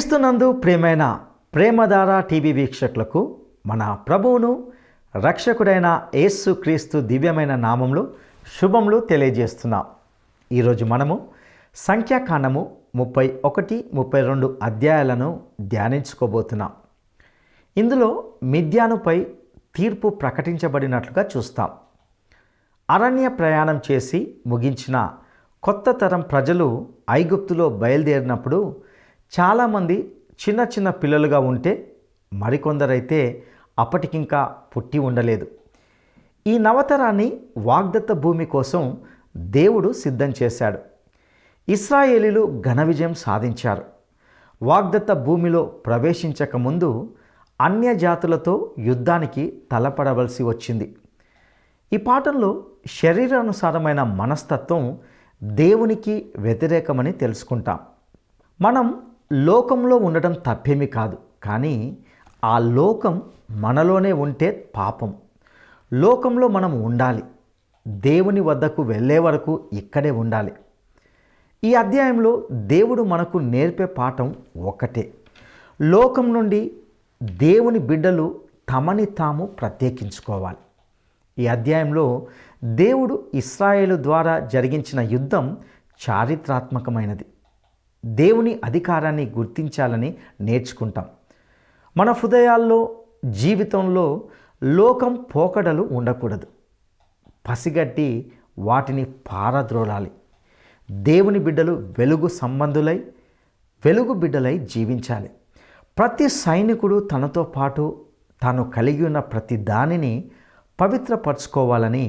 క్రీస్తునందు ప్రియమైన ప్రేమధార టీవీ వీక్షకులకు మన ప్రభువును రక్షకుడైన యేసు క్రీస్తు దివ్యమైన నామంలో శుభములు తెలియజేస్తున్నాం. ఈరోజు మనము సంఖ్యాకాండము 31, 32 అధ్యాయాలను ధ్యానించుకోబోతున్నాం. ఇందులో మిద్యానుపై తీర్పు ప్రకటించబడినట్లుగా చూస్తాం. అరణ్య ప్రయాణం చేసి ముగించిన కొత్త తరం ప్రజలు ఐగుప్తులో బయలుదేరినప్పుడు చాలామంది చిన్న చిన్న పిల్లలుగా ఉంటే మరికొందరైతే అప్పటికింకా పుట్టి ఉండలేదు. ఈ నవతరాన్ని వాగ్దత్త భూమి కోసం దేవుడు సిద్ధం చేశాడు. ఇశ్రాయేలీలు ఘన విజయం సాధించారు. వాగ్దత్త భూమిలో ప్రవేశించకముందు అన్యజాతులతో యుద్ధానికి తలపడవలసి వచ్చింది. ఈ పాఠంలో శరీరానుసారమైన మనస్తత్వం దేవునికి వ్యతిరేకమని తెలుసుకుంటాం. మనం లోకంలో ఉండడం తప్పేమీ కాదు, కానీ ఆ లోకం మనలోనే ఉంటే పాపం. లోకంలో మనం ఉండాలి, దేవుని వద్దకు వెళ్ళే వరకు ఇక్కడే ఉండాలి. ఈ అధ్యాయంలో దేవుడు మనకు నేర్పే పాఠం ఒకటే: లోకం నుండి దేవుని బిడ్డలు తమని తాము ప్రత్యేకించుకోవాలి. ఈ అధ్యాయంలో దేవుడు ఇశ్రాయేలు ద్వారా జరిగించిన యుద్ధం చారిత్రాత్మకమైనది. దేవుని అధికారాన్ని గుర్తించాలని నేర్చుకుంటాం. మన హృదయాల్లో, జీవితంలో లోకం పోకడలు ఉండకూడదు. పసిగట్టి వాటిని పారద్రోలాలి. దేవుని బిడ్డలు వెలుగు సంబంధులై, వెలుగు బిడ్డలై జీవించాలి. ప్రతి సైనికుడు తనతో పాటు తాను కలిగి ఉన్న ప్రతి దానిని పవిత్రపరచుకోవాలని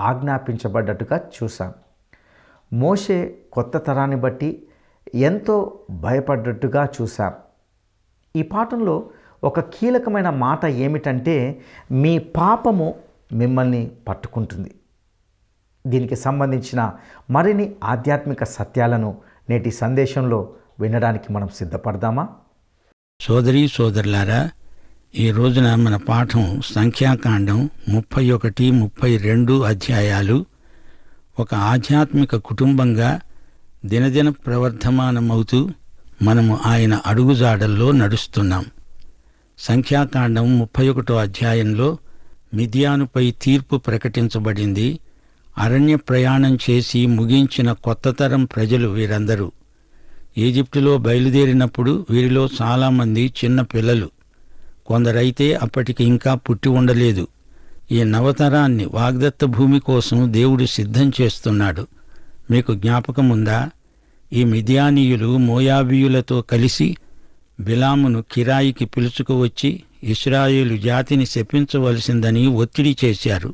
ఆజ్ఞాపించబడ్డట్టుగా చూశాం. మోషే కొత్త తరాన్ని బట్టి ఎంతో భయపడ్డట్టుగా చూశాం. ఈ పాఠంలో ఒక కీలకమైన మాట ఏమిటంటే, మీ పాపము మిమ్మల్ని పట్టుకుంటుంది. దీనికి సంబంధించిన మరిన్ని ఆధ్యాత్మిక సత్యాలను నేటి సందేశంలో వినడానికి మనం సిద్ధపడదామా? సోదరీ సోదరులారా, ఈ రోజున మన పాఠం సంఖ్యాకాండం 31, 32 అధ్యాయాలు. ఒక ఆధ్యాత్మిక కుటుంబంగా దినదిన ప్రవర్ధమానమవుతూ మనము ఆయన అడుగుజాడల్లో నడుస్తున్నాం. సంఖ్యాకాండం 31 అధ్యాయంలో మిద్యానుపై తీర్పు ప్రకటించబడింది. అరణ్య ప్రయాణం చేసి ముగించిన కొత్త తరం ప్రజలు వీరందరూ. ఈజిప్టులో బయలుదేరినప్పుడు వీరిలో చాలామంది చిన్న పిల్లలు, కొందరైతే అప్పటికి ఇంకా పుట్టి ఉండలేదు. ఈ నవతరాన్ని వాగ్దత్త భూమి కోసం దేవుడు సిద్ధం చేస్తున్నాడు. మీకు జ్ఞాపకముందా? ఈ మిద్యానీయులు మోయాబీయులతో కలిసి బిలామును కిరాయికి పిలుచుకువచ్చి ఇశ్రాయేలు జాతిని శపించవలసిందని ఒత్తిడి చేశారు.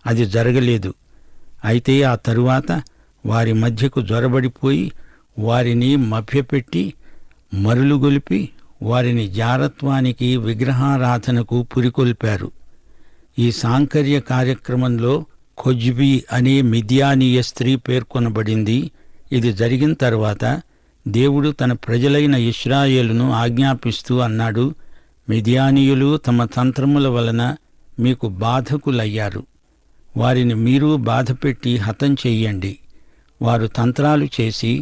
అది జరగలేదు. అయితే ఆ తరువాత వారి మధ్యకు జొరబడిపోయి వారిని మభ్యపెట్టి మరులుగొలిపి వారిని జారత్వానికి, విగ్రహారాధనకు పురికొల్పారు. ఈ సాంకర్య కార్యక్రమంలో ఖొజ్బీ అనే మిద్యానీయ స్త్రీ పేర్కొనబడింది. ఇది జరిగిన తర్వాత దేవుడు తన ప్రజలైన ఇశ్రాయేలును ఆజ్ఞాపిస్తూ అన్నాడు, మిద్యానీయులు తమ తంత్రముల వలన మీకు బాధకులయ్యారు. వారిని మీరు బాధపెట్టి హతం చెయ్యండి. వారు తంత్రాలు చేసి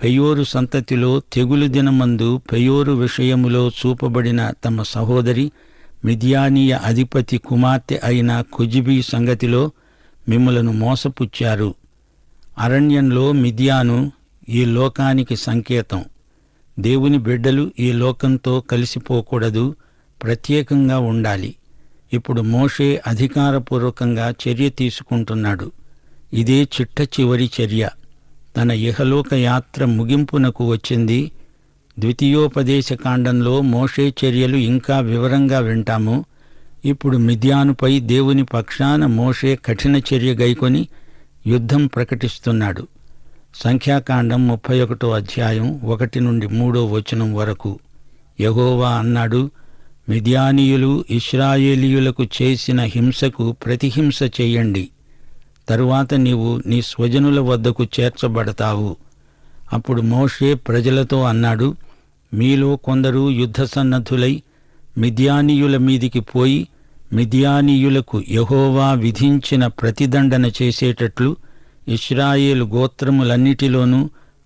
పెయోరు సంతతిలో తెగులు దినమందు పెయోరు విషయములో చూపబడిన తమ సహోదరి మిద్యానీయ అధిపతి కుమార్తె అయిన ఖొజ్బీ సంగతిలో మిమ్ములను మోసపుచ్చారు. అరణ్యంలో మిద్యాను ఈ లోకానికి సంకేతం. దేవుని బిడ్డలు ఈ లోకంతో కలిసిపోకూడదు, ప్రత్యేకంగా ఉండాలి. ఇప్పుడు మోషే అధికారపూర్వకంగా చర్య తీసుకుంటున్నాడు. ఇదే చిట్ట చివరి చర్య. తన ఇహలోక యాత్ర ముగింపునకు వచ్చింది. ద్వితీయోపదేశకాండంలో మోషే చర్యలు ఇంకా వివరంగా వింటాము. ఇప్పుడు మిద్యానుపై దేవుని పక్షాన మోషే కఠిన చర్య గైకొని యుద్ధం ప్రకటిస్తున్నాడు. సంఖ్యాకాండం 31 అధ్యాయం 1 నుండి 3వ వచనం వరకు. యెహోవా అన్నాడు, మిద్యానీయులు ఇశ్రాయేలీయులకు చేసిన హింసకు ప్రతిహింస చెయ్యండి. తరువాత నీవు నీ స్వజనుల వద్దకు చేర్చబడతావు. అప్పుడు మోషే ప్రజలతో అన్నాడు, మీలో కొందరు యుద్ధ సన్నద్ధులై మిద్యానీయుల మీదికి పోయి మిద్యానీయులకు యెహోవా విధించిన ప్రతిదండన చేసేటట్లు ఇశ్రాయేలు గోత్రములన్నిటిలోనూ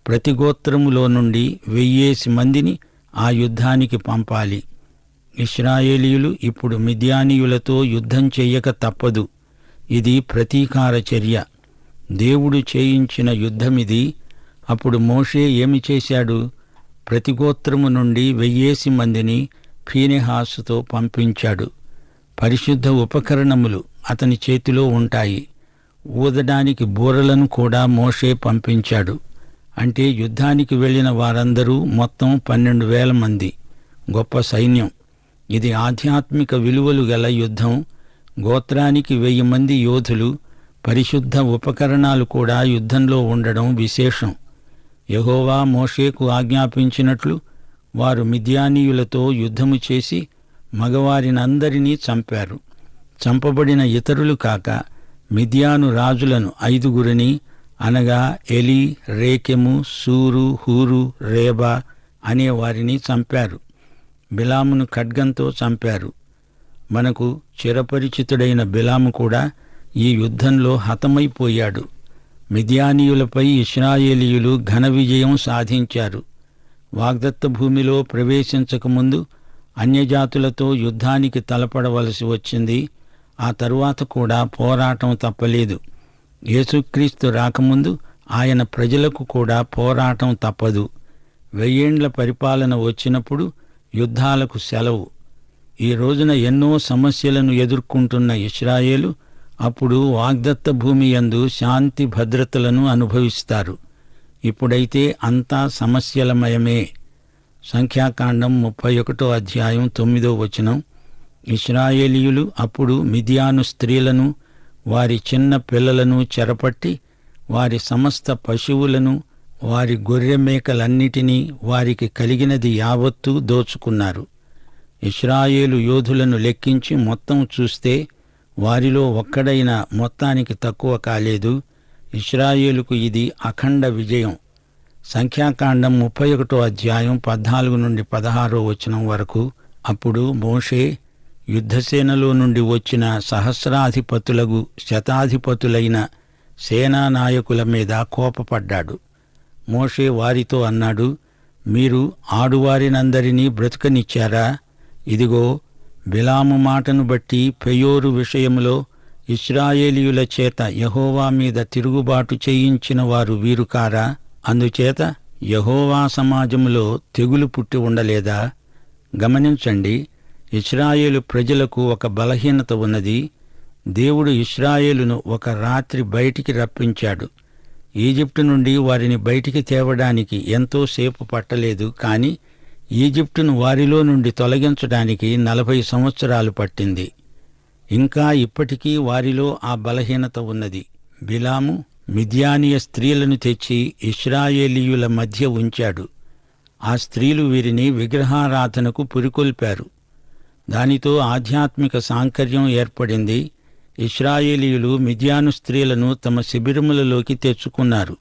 ప్రతి గోత్రములో నుండి 1000 మందిని ఆ యుద్ధానికి పంపాలి. ఇశ్రాయేలీయులు ఇప్పుడు మిద్యానీయులతో యుద్ధం చెయ్యక తప్పదు. ఇది ప్రతీకార చర్య. దేవుడు చేయించిన యుద్ధమిది. అప్పుడు మోషే ఏమి చేశాడు? ప్రతి గోత్రము నుండి 1000 మందిని ఫీనెహాసుతో పంపించాడు. పరిశుద్ధ ఉపకరణములు అతని చేతిలో ఉంటాయి. ఊదడానికి బూరలను కూడా మోషే పంపించాడు. అంటే యుద్ధానికి వెళ్ళిన వారందరూ మొత్తం 12,000 మంది. గొప్ప సైన్యం. ఇది ఆధ్యాత్మిక విలువలు గల యుద్ధం. గోత్రానికి 1000 మంది యోధులు, పరిశుద్ధ ఉపకరణాలు కూడా యుద్ధంలో ఉండడం విశేషం. యెహోవా మోషేకు ఆజ్ఞాపించినట్లు వారు మిద్యానీయులతో యుద్ధము చేసి మగవారినందరినీ చంపారు. చంపబడిన ఇతరులు కాక మిద్యాను రాజులను 5 అనగా ఎలి, రేకెము, సూరు, హూరు, రేబా అనే వారిని చంపారు. బిలామును ఖడ్గంతో చంపారు. మనకు చిరపరిచితుడైన బిలాము కూడా ఈ యుద్ధంలో హతమైపోయాడు. మిద్యానీయులపై ఇశ్రాయేలీయులు ఘన విజయం సాధించారు. వాగ్దత్త భూమిలో ప్రవేశించకముందు అన్యజాతులతో యుద్ధానికి తలపడవలసి వచ్చింది. ఆ తరువాత కూడా పోరాటం తప్పలేదు. యేసుక్రీస్తు రాకముందు ఆయన ప్రజలకు కూడా పోరాటం తప్పదు. 1000 ఏండ్ల పరిపాలన వచ్చినప్పుడు యుద్ధాలకు సెలవు. ఈ రోజున ఎన్నో సమస్యలను ఎదుర్కొంటున్న ఇశ్రాయేలు అప్పుడు వాగ్దత్త భూమి యందు శాంతి భద్రతలను అనుభవిస్తారు. ఇప్పుడైతే అంతా సమస్యలమయమే. సంఖ్యాకాండం 31వ అధ్యాయం 9వ వచనం. ఇశ్రాయేలీయులు అప్పుడు మిద్యాను స్త్రీలను, వారి చిన్న పిల్లలను చెరపట్టి వారి సమస్త పశువులను, వారి గొర్రె మేకలన్నిటినీ, వారికి కలిగినది యావత్తూ దోచుకున్నారు. ఇశ్రాయేలు యోధులను లెక్కించి మొత్తం చూస్తే వారిలో ఒక్కడైనా మొత్తానికి తక్కువ కాలేదు. ఇశ్రాయేలుకు ఇది అఖండ విజయం. సంఖ్యాకాండం 31వ అధ్యాయం 14 నుండి 16వ వచనం వరకు. అప్పుడు మోషే యుద్ధసేనలో నుండి వచ్చిన సహస్రాధిపతులకు శతాధిపతులైన సేనానాయకుల మీద కోపపడ్డాడు. మోషే వారితో అన్నాడు, మీరు ఆడువారినందరినీ బ్రతుకనిచ్చారా? ఇదిగో, బిలాము మాటను బట్టి పెయోరు విషయంలో ఇశ్రాయేలీయుల చేత యెహోవా మీద తిరుగుబాటు చేయించిన వారు వీరు కారా? అందుచేత యెహోవా సమాజంలో తెగులు పుట్టి ఉండలేదా? గమనించండి, ఇశ్రాయేలు ప్రజలకు ఒక బలహీనత ఉన్నది. దేవుడు ఇశ్రాయేలును ఒక రాత్రి బయటికి రప్పించాడు. ఈజిప్టు నుండి వారిని బయటికి తేవడానికి ఎంతోసేపు పట్టలేదు. కాని ఈజిప్టును వారిలో నుండి తొలగించడానికి 40 సంవత్సరాలు పట్టింది. ఇంకా ఇప్పటికీ వారిలో ఆ బలహీనత ఉన్నది. బిలాము మిద్యానీయ స్త్రీలను తెచ్చి ఇశ్రాయేలీయుల మధ్య ఉంచాడు. ఆ స్త్రీలు వీరిని విగ్రహారాధనకు పురికొల్పారు. దానితో ఆధ్యాత్మిక సాంకర్యం ఏర్పడింది. ఇశ్రాయేలీయులు మిద్యాను స్త్రీలను తమ శిబిరములలోకి తెచ్చుకున్నారు.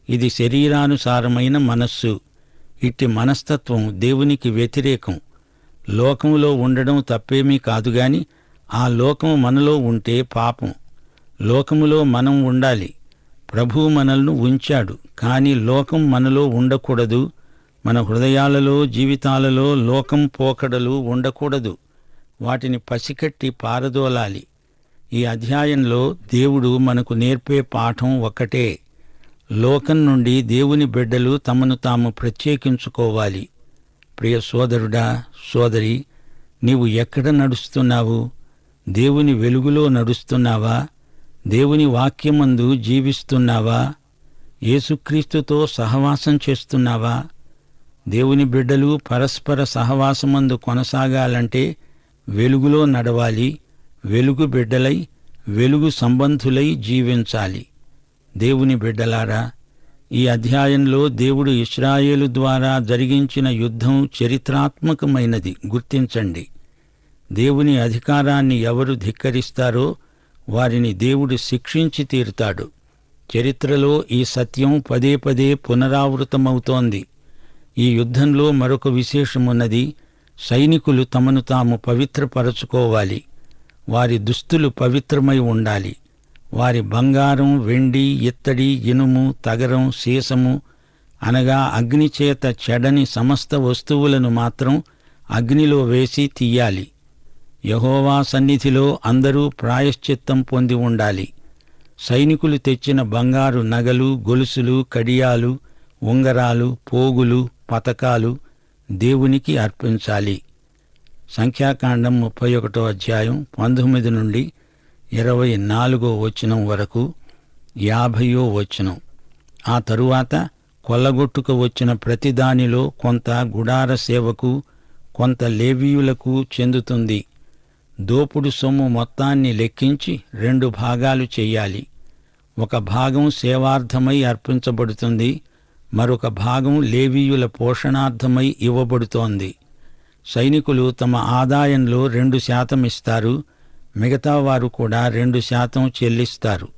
ఇది శరీరానుసారమైన మనస్సు. ఇట్టి మనస్తత్వం దేవునికి వ్యతిరేకం. లోకములో ఉండడం తప్పేమీ కాదుగాని ఆ లోకం మనలో ఉంటే పాపం. లోకములో మనం ఉండాలి. ప్రభువు మనల్ని ఉంచాడు. కాని లోకం మనలో ఉండకూడదు. మన హృదయాలలో, జీవితాలలో లోకం పోకడలు ఉండకూడదు. వాటిని పసికట్టి పారదోలాలి. ఈ అధ్యాయంలో దేవుడు మనకు నేర్పే పాఠం ఒక్కటే. లోకం నుండి దేవుని బిడ్డలు తమను తాము ప్రత్యేకించుకోవాలి. ప్రియ సోదరుడా, సోదరి, నీవు ఎక్కడ నడుస్తున్నావు? దేవుని వెలుగులో నడుస్తున్నావా? దేవుని వాక్యమందు జీవిస్తున్నావా? యేసుక్రీస్తుతో సహవాసం చేస్తున్నావా? దేవుని బిడ్డలు పరస్పర సహవాసమందు కొనసాగాలంటే వెలుగులో నడవాలి. వెలుగు బిడ్డలై, వెలుగు సంబంధులై జీవించాలి. దేవుని బిడ్డలారా, ఈ అధ్యాయంలో దేవుడు ఇశ్రాయేలు ద్వారా జరిగించిన యుద్ధం చరిత్రాత్మకమైనది. గుర్తించండి. దేవుని అధికారాన్ని ఎవరు ధిక్కరిస్తారో వారిని దేవుడు శిక్షించి తీరుతాడు. చరిత్రలో ఈ సత్యం పదే పదే పునరావృతమవుతోంది. ఈ యుద్ధంలో మరొక విశేషమున్నది. సైనికులు తమను తాము పవిత్రపరచుకోవాలి. వారి దుస్తులు పవిత్రమై ఉండాలి. వారి బంగారం, వెండి, ఇత్తడి, ఇనుము, తగరం, సీసము అనగా అగ్నిచేత చెడని సమస్త వస్తువులను మాత్రం అగ్నిలో వేసి తీయాలి. యెహోవా సన్నిధిలో అందరూ ప్రాయశ్చిత్తం పొంది ఉండాలి. సైనికులు తెచ్చిన బంగారు నగలు, గొలుసులు, కడియాలు, ఉంగరాలు, పోగులు, పతకాలు దేవునికి అర్పించాలి. సంఖ్యాకాండం 31వ అధ్యాయం 19 నుండి 24వ వచనం వరకు, 50వ వచనం. ఆ తరువాత కొల్లగొట్టుకు వచ్చిన ప్రతిదానిలో కొంత గుడార సేవకు, కొంత లేవీయులకు చెందుతుంది. దోపుడు సొమ్ము మొత్తాన్ని లెక్కించి 2 భాగాలు చెయ్యాలి. ఒక భాగం సేవార్థమై అర్పించబడుతుంది, మరొక భాగం లేవీయుల పోషణార్థమై ఇవ్వబడుతోంది. సైనికులు తమ ఆదాయంలో 2% ఇస్తారు, మిగతా వారు కూడా 2% చెల్లిస్తారు.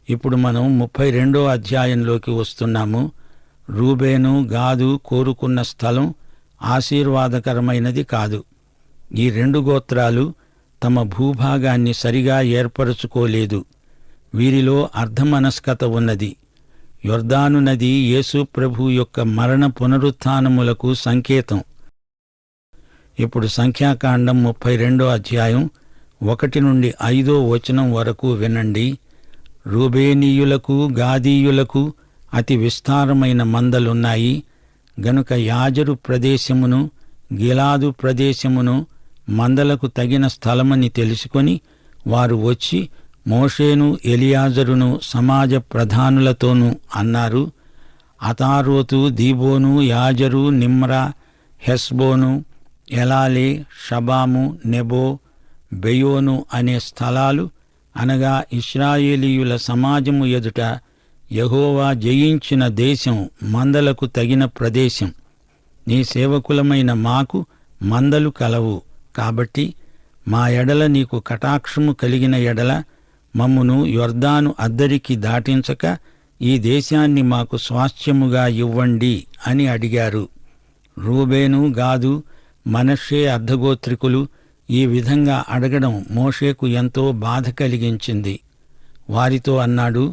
ఇప్పుడు మనం 32వ అధ్యాయంలోకి వస్తున్నాము. రూబేను, గాదు కోరుకున్న స్థలం ఆశీర్వాదకరమైనది కాదు. ఈ 2 గోత్రాలు తమ భూభాగాన్ని సరిగా ఏర్పరచుకోలేదు. వీరిలో అర్ధమనస్కత ఉన్నది. యొర్దాను నది యేసు ప్రభు యొక్క మరణ పునరుత్థానములకు సంకేతం. ఇప్పుడు సంఖ్యాకాండం 32వ అధ్యాయం 1 నుండి 5వ వచనం వరకు వినండి. రూబేనీయులకు, గాదీయులకు అతి విస్తారమైన మందలున్నాయి గనుక యాజరు ప్రదేశమును, గిలాదు ప్రదేశమును మందలకు తగిన స్థలమని తెలుసుకొని వారు వచ్చి మోషేను, ఎలియాజరును సమాజ ప్రధానులతోనూ అన్నారు, అతారోతు, దీబోను, యాజరు, నిమ్రా, హెస్బోను, ఎలాలే, షబాము, నెబో, బెయోను అనే స్థలాలు, అనగా ఇశ్రాయేలీయుల సమాజము ఎదుట యెహోవా జయించిన దేశం మందలకు తగిన ప్రదేశం. నీ సేవకులమైన మాకు మందలు కలవు, కాబట్టి మా ఎడల నీకు కటాక్షము కలిగిన ఎడల మమ్మును యొర్దాను అద్దరికి దాటించక ఈ దేశాన్ని మాకు స్వాస్థ్యముగా ఇవ్వండి అని అడిగారు. రూబేను, గాదు, మనష్షే అర్ధగోత్రికులు ఈ విధంగా అడగడం మోషేకు ఎంతో బాధ కలిగించింది. వారితో అన్నాడు,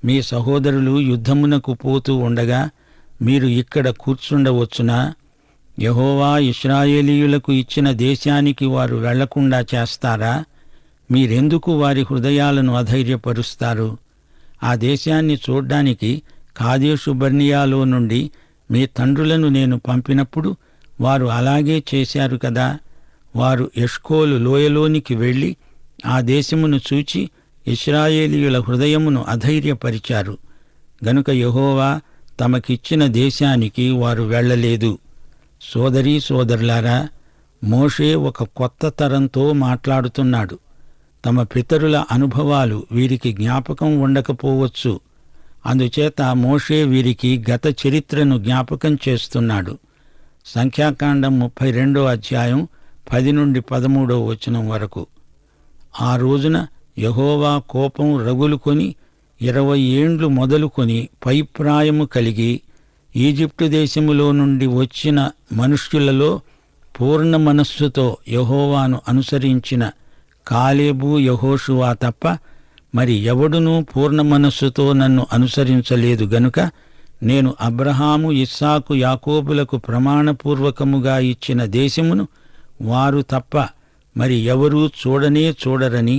మీ సహోదరులు యుద్ధమునకు పోతూ ఉండగా మీరు ఇక్కడ కూర్చుండవచ్చునా? యెహోవా ఇశ్రాయేలీయులకు ఇచ్చిన దేశానికి వారు వెళ్లకుండా చేస్తారా? మీరెందుకు వారి హృదయాలను అధైర్యపరుస్తారు? ఆ దేశాన్ని చూడ్డానికి కాదేషు బర్నియాలో నుండి మీ తండ్రులను నేను పంపినప్పుడు వారు అలాగే చేశారు కదా. వారు ఎష్కోలు లోయలోనికి వెళ్లి ఆ దేశమును చూచి ఇశ్రాయేలీయుల హృదయమును అధైర్యపరిచారు. గనుక యెహోవా తమకిచ్చిన దేశానికి వారు వెళ్లలేదు. సోదరీ సోదరులారా, మోషే ఒక కొత్త తరంతో మాట్లాడుతున్నాడు. తమ పితరుల అనుభవాలు వీరికి జ్ఞాపకం ఉండకపోవచ్చు. అందుచేత మోషే వీరికి గత చరిత్రను జ్ఞాపకం చేస్తున్నాడు. సంఖ్యాకాండం 32వ అధ్యాయం 10 నుండి 13వ వచనం వరకు. ఆ రోజున యెహోవా కోపం రగులుకొని 20 ఏండ్లు మొదలుకొని పైప్రాయము కలిగి ఈజిప్టు దేశములో నుండి వచ్చిన మనుష్యులలో పూర్ణ మనస్సుతో యెహోవాను అనుసరించిన కాలేబు, యెహోషువ తప్ప మరి ఎవడునూ పూర్ణ మనస్సుతో నన్ను అనుసరించలేదు గనుక నేను అబ్రహాము, ఇస్సాకు, యాకోబులకు ప్రమాణపూర్వకముగా ఇచ్చిన దేశమును వారు తప్ప మరి ఎవరూ చూడనే చూడరని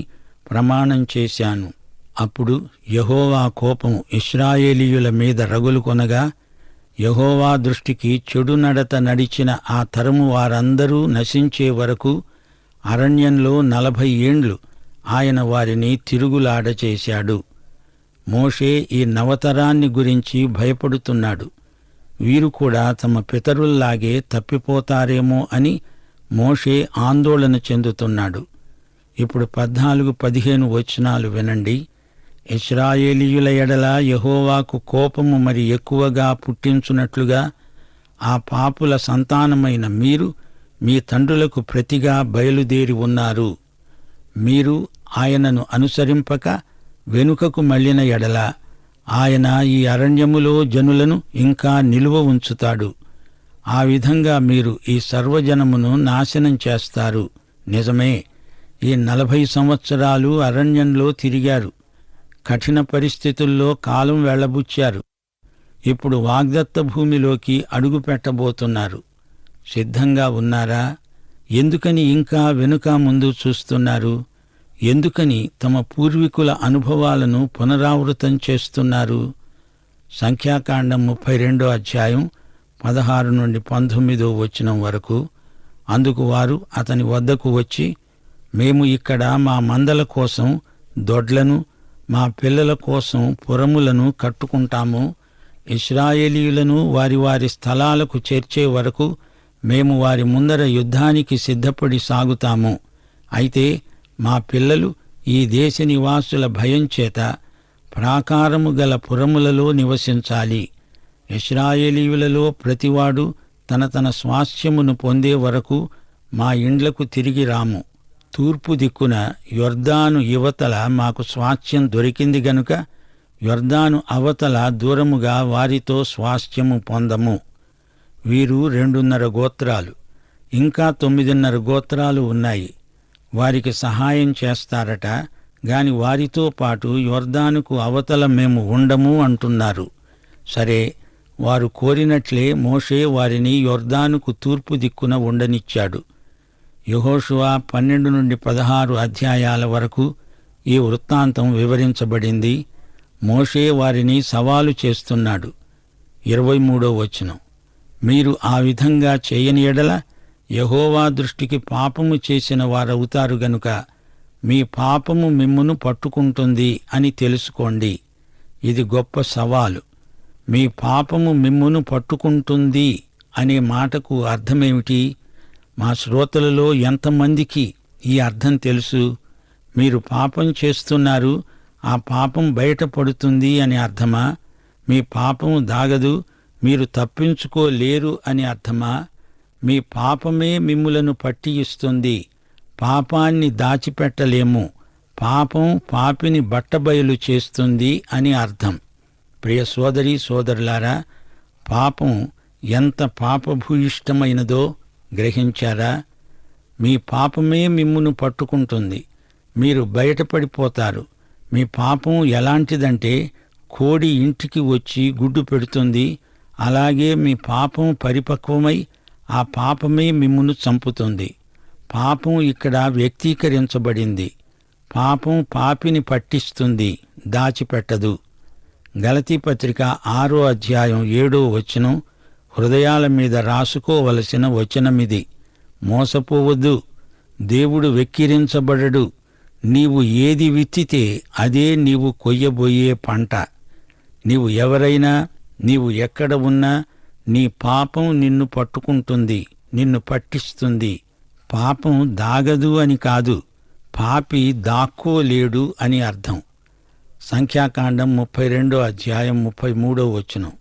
ప్రమాణం చేశాను. అప్పుడు యెహోవా కోపం ఇశ్రాయేలీయుల మీద రగులుకొనగా యెహోవా దృష్టికి చెడు నడత నడిచిన ఆ తరము వారందరూ నశించే వరకు అరణ్యంలో 40 ఏండ్లు ఆయన వారిని తిరుగులాడ చేశాడు. మోషే ఈ నవతరాన్ని గురించి భయపడుతున్నాడు. వీరు కూడా తమ పితరుల్లాగే తప్పిపోతారేమో అని మోషే ఆందోళన చెందుతున్నాడు. ఇప్పుడు 14-15 వచనాలు వినండి. ఇశ్రాయేలీయుల ఎడల యెహోవాకు కోపము మరి ఎక్కువగా పుట్టించున్నట్లుగా ఆ పాపుల సంతానమైన మీరు మీ తండ్రులకు ప్రతిగా బయలుదేరి ఉన్నారు. మీరు ఆయనను అనుసరింపక వెనుకకు మళ్ళిన ఎడల ఆయన ఈ అరణ్యములో జనులను ఇంకా నిలువ ఉంచుతాడు. ఆ విధంగా మీరు ఈ సర్వజనమును నాశనం చేస్తారు. నిజమే, ఈ 40 సంవత్సరాలు అరణ్యంలో తిరిగారు, కఠిన పరిస్థితుల్లో కాలం వెళ్లబుచ్చారు. ఇప్పుడు వాగ్దత్త భూమిలోకి అడుగు పెట్టబోతున్నారు. సిద్ధంగా ఉన్నారా? ఎందుకని ఇంకా వెనుక ముందు చూస్తున్నారు? ఎందుకని తమ పూర్వీకుల అనుభవాలను పునరావృతం చేస్తున్నారు? సంఖ్యాకాండం 32 అధ్యాయం 16 నుండి 19 వచనం వరకు. అందుకు వారు అతని వద్దకు వచ్చి, మేము ఇక్కడ మా మందల కోసం దొడ్లను, మా పిల్లల కోసం పురములను కట్టుకుంటాము. ఇశ్రాయేలీయులను వారి వారి స్థలాలకు చేర్చే వరకు మేము వారి ముందర యుద్ధానికి సిద్ధపడి సాగుతాము. అయితే మా పిల్లలు ఈ దేశ నివాసుల భయం చేత ప్రాకారము గల పురములలో నివసించాలి. ఇశ్రాయేలీయులలో ప్రతివాడు తన తన స్వాస్థ్యమును పొందే వరకు మా ఇండ్లకు తిరిగి రాము. తూర్పు దిక్కున యొర్దాను ఇవతల మాకు స్వాస్థ్యం దొరికింది గనుక యొర్దాను అవతల దూరముగా వారితో స్వాస్థ్యము పొందము. వీరు 2.5 గోత్రాలు, ఇంకా 9.5 గోత్రాలు ఉన్నాయి. వారికి సహాయం చేస్తారట, గాని వారితో పాటు యొర్దానుకు అవతల మేము ఉండము అంటున్నారు. సరే, వారు కోరినట్లే మోషే వారిని యొర్దానుకు తూర్పు దిక్కున ఉండనిచ్చాడు. యెహోషువ 12 నుండి 16 అధ్యాయాల వరకు ఈ వృత్తాంతం వివరించబడింది. మోషే వారిని సవాలు చేస్తున్నాడు. 23వ వచనం, మీరు ఆ విధంగా చేయని ఎడల యెహోవా దృష్టికి పాపము చేసిన వారవుతారు గనుక మీ పాపము మిమ్మును పట్టుకుంటుంది అని తెలుసుకోండి. ఇది గొప్ప సవాలు. మీ పాపము మిమ్మును పట్టుకుంటుంది అనే మాటకు అర్థమేమిటి? మా శ్రోతలలో ఎంతమందికి ఈ అర్థం తెలుసు? మీరు పాపం చేస్తున్నారు, ఆ పాపం బయటపడుతుంది అని అర్థమా? మీ పాపము దాగదు, మీరు తప్పించుకోలేరు అని అర్థమా? మీ పాపమే మిమ్ములను పట్టి ఇస్తుంది. పాపాన్ని దాచిపెట్టలేము. పాపం పాపిని బట్టబయలు చేస్తుంది అని అర్థం. ప్రియ సోదరీ సోదరులారా, పాపం ఎంత పాపభూయిష్టమైనదో గ్రహించారా? మీ పాపమే మిమ్మును పట్టుకుంటుంది. మీరు బయటపడిపోతారు. మీ పాపం ఎలాంటిదంటే కోడి ఇంటికి వచ్చి గుడ్డు పెడుతుంది. అలాగే మీ పాపం పరిపక్వమై ఆ పాపమే మిమ్మును చంపుతుంది. పాపం ఇక్కడ వ్యక్తీకరించబడింది. పాపం పాపిని పట్టిస్తుంది, దాచిపెట్టదు. గలతీ పత్రిక 6వ అధ్యాయం 7వ వచనం హృదయాల మీద రాసుకోవలసిన వచనమిది. మోసపోవద్దు, దేవుడు వెక్కిరించబడడు. నీవు ఏది విత్తితే అదే నీవు కొయ్యబోయే పంట. నీవు ఎవరైనా, నీవు ఎక్కడ ఉన్నా నీ పాపం నిన్ను పట్టుకుంటుంది, నిన్ను పట్టిస్తుంది. పాపం దాగదు అని కాదు, పాపి దాక్కోలేడు అని అర్థం. సంఖ్యాకాండం 32వ అధ్యాయం 33వ వచనం,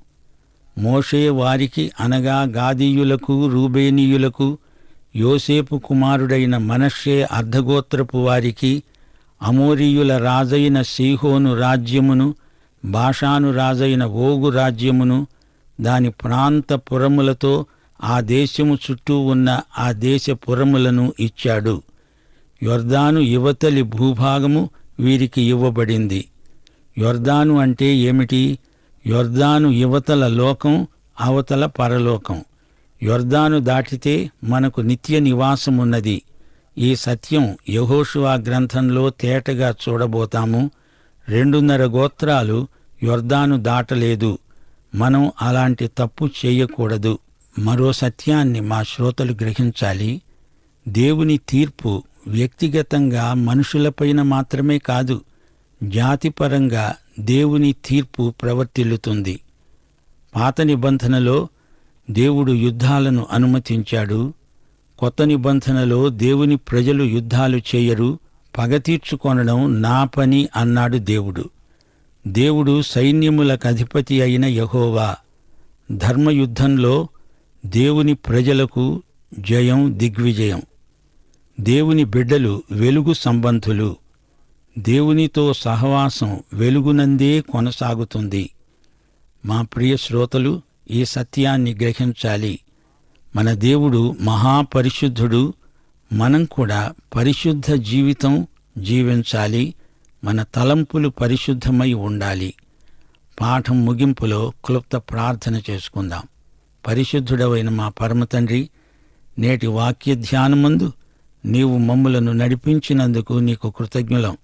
మోషే వారికి అనగా గాదీయులకు, రూబేనీయులకు, యోసేపు కుమారుడైన మనష్షే అర్ధగోత్రపు వారికి, అమోరీయుల రాజైన సీహోను రాజ్యమును, బాషాను రాజైన ఓగు రాజ్యమును, దాని ప్రాంత పురములతో ఆ దేశము చుట్టూ ఉన్న ఆ దేశ పురములను ఇచ్చాడు. యొర్దాను యువతలి భూభాగము వీరికి ఇవ్వబడింది. యొర్దాను అంటే ఏమిటి? యొర్దాను యువతల లోకం, అవతల పరలోకం. యొర్దాను దాటితే మనకు నిత్య నివాసమున్నది. ఈ సత్యం యెహోషువ గ్రంథంలో తేటగా చూడబోతాము. 2.5 గోత్రాలు యొర్దాను దాటలేదు. మనం అలాంటి తప్పు చేయకూడదు. మరో సత్యాన్ని మా శ్రోతలు గ్రహించాలి. దేవుని తీర్పు వ్యక్తిగతంగా మనుషులపైన మాత్రమే కాదు, జాతిపరంగా దేవుని తీర్పు ప్రవర్తిల్లుతుంది. పాత నిబంధనలో దేవుడు యుద్ధాలను అనుమతించాడు. కొత్త నిబంధనలో దేవుని ప్రజలు యుద్ధాలు చేయరు, పగ తీర్చుకొనడం నా పని అన్నాడు దేవుడు. దేవుడు సైన్యములకధిపతి అయిన యెహోవా. ధర్మయుద్ధంలో దేవుని ప్రజలకు జయం, దిగ్విజయం. దేవుని బిడ్డలు వెలుగు సంబంధులు. దేవునితో సహవాసం వెలుగునందే కొనసాగుతుంది. మా ప్రియ శ్రోతలు ఈ సత్యాన్ని గ్రహించాలి. మన దేవుడు మహాపరిశుద్ధుడు. మనం కూడా పరిశుద్ధ జీవితం జీవించాలి. మన తలంపులు పరిశుద్ధమై ఉండాలి. పాఠం ముగింపులో క్లుప్త ప్రార్థన చేసుకుందాం. పరిశుద్ధుడవైన మా పరమతండ్రి, నేటి వాక్య ధ్యానమందు నీవు మమ్ములను నడిపించినందుకు నీకు కృతజ్ఞులం.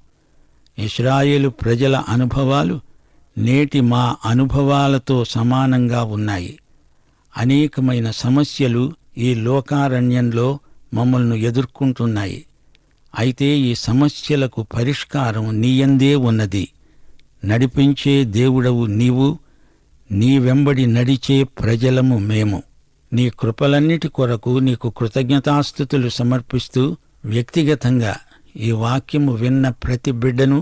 ఇశ్రాయేలు ప్రజల అనుభవాలు నేటి మా అనుభవాలతో సమానంగా ఉన్నాయి. అనేకమైన సమస్యలు ఈ లోకారణ్యంలో మమ్మల్ని ఎదుర్కొంటున్నాయి. అయితే ఈ సమస్యలకు పరిష్కారం నీయందే ఉన్నది. నడిపించే దేవుడవు నీవు, నీ వెంబడి నడిచే ప్రజలము మేము. నీ కృపలన్నిటి కొరకు నీకు కృతజ్ఞతాస్తుతులు సమర్పిస్తూ వ్యక్తిగతంగా ఈ వాక్యము విన్న ప్రతి బిడ్డను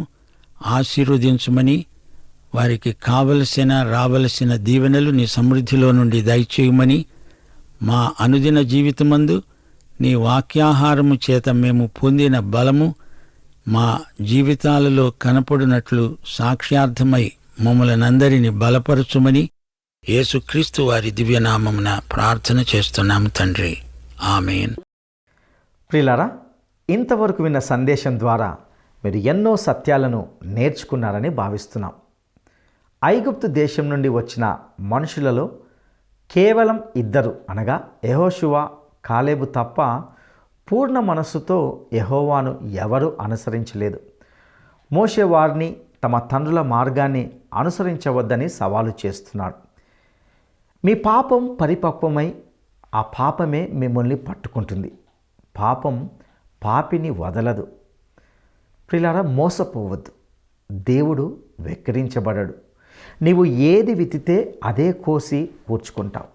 ఆశీర్వదించుమని, వారికి రావలసిన దీవెనలు నీ సమృద్ధిలో నుండి దయచేయమని, మా అనుదిన జీవితమందు నీ వాక్యాహారము చేత మేము పొందిన బలము మా జీవితాలలో కనపడినట్లు సాక్ష్యార్థమై మమ్మలనందరినీ బలపరచుమని యేసుక్రీస్తు వారి దివ్యనామమున ప్రార్థన చేస్తున్నాము తండ్రి. ఆమేన్. ప్రియులారా, ఇంతవరకు విన్న సందేశం ద్వారా మీరు ఎన్నో సత్యాలను నేర్చుకున్నారని భావిస్తున్నాం. ఐగుప్తు దేశం నుండి వచ్చిన మనుషులలో కేవలం 2 అనగా యెహోషువ, కాలేబు తప్ప పూర్ణ మనస్సుతో యెహోవాను ఎవరూ అనుసరించలేదు. మోషే వారిని తమ తండ్రుల మార్గాన్ని అనుసరించవద్దని సవాలు చేస్తున్నాడు. మీ పాపం పరిపక్వమై ఆ పాపమే మిమ్మల్ని పట్టుకుంటుంది. పాపం పాపిని వదలదు. ప్రియులారా, మోసపోవద్దు. దేవుడు వెక్కిరించబడడు. నీవు ఏది విత్తితే అదే కోసి కూర్చుకుంటావు.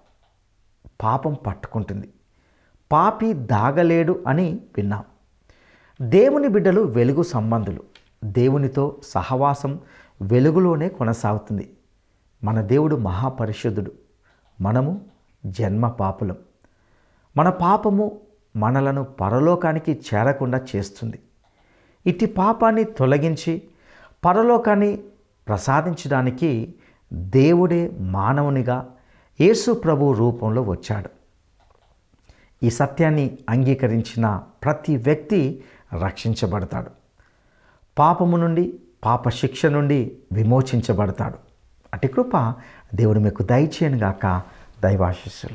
పాపం పట్టుకుంటుంది. పాపి దాగలేడు అని విన్నాం. దేవుని బిడ్డలు వెలుగు సంబంధులు. దేవునితో సహవాసం వెలుగులోనే కొనసాగుతుంది. మన దేవుడు మహాపరిశుద్ధుడు. మనము జన్మ పాపులం. మన పాపము మనలను పరలోకానికి చేరకుండా చేస్తుంది. ఇట్టి పాపాన్ని తొలగించి పరలోకాన్ని ప్రసాదించడానికి దేవుడే మానవునిగా యేసు ప్రభు రూపంలో వచ్చాడు. ఈ సత్యాన్ని అంగీకరించిన ప్రతి వ్యక్తి రక్షించబడతాడు. పాపము నుండి, పాప శిక్ష నుండి విమోచించబడతాడు. అట్టి కృప దేవుడు మీకు దయచేయను గాక. దైవాశీస్సులు.